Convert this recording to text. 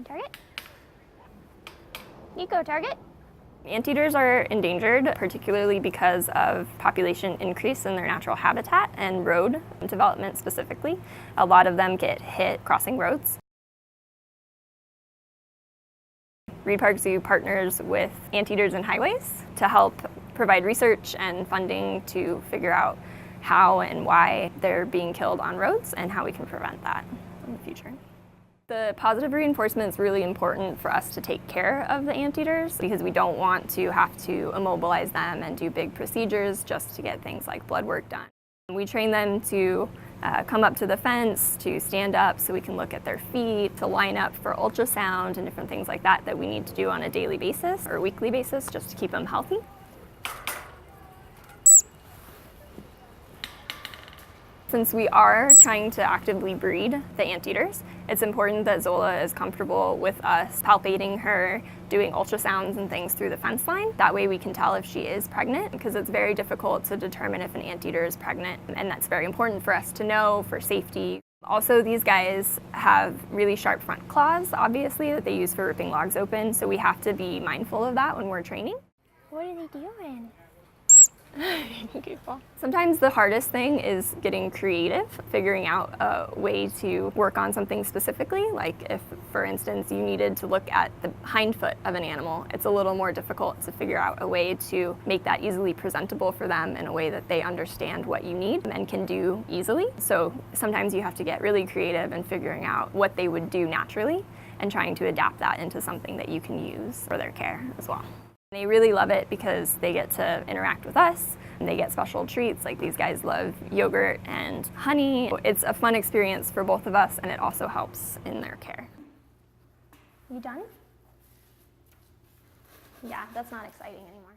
Target. Nico, target. Anteaters are endangered, particularly because of population increase in their natural habitat and road development specifically. A lot of them get hit crossing roads. Reid Park Zoo partners with Anteaters and Highways to help provide research and funding to figure out how and why they're being killed on roads and how we can prevent that in the future. The positive reinforcement is really important for us to take care of the anteaters because we don't want to have to immobilize them and do big procedures just to get things like blood work done. We train them to come up to the fence, to stand up so we can look at their feet, to line up for ultrasound and different things like that that we need to do on a daily basis or weekly basis just to keep them healthy. Since we are trying to actively breed the anteaters, it's important that Zola is comfortable with us palpating her, doing ultrasounds and things through the fence line. That way we can tell if she is pregnant, because it's very difficult to determine if an anteater is pregnant, and that's very important for us to know for safety. Also, these guys have really sharp front claws, obviously, that they use for ripping logs open, so we have to be mindful of that when we're training. What are they doing? Sometimes the hardest thing is getting creative, figuring out a way to work on something specifically. Like if, for instance, you needed to look at the hind foot of an animal, it's a little more difficult to figure out a way to make that easily presentable for them in a way that they understand what you need and can do easily. So sometimes you have to get really creative in figuring out what they would do naturally and trying to adapt that into something that you can use for their care as well. They really love it because they get to interact with us and they get special treats, like these guys love yogurt and honey. It's a fun experience for both of us and it also helps in their care. You done? Yeah, that's not exciting anymore.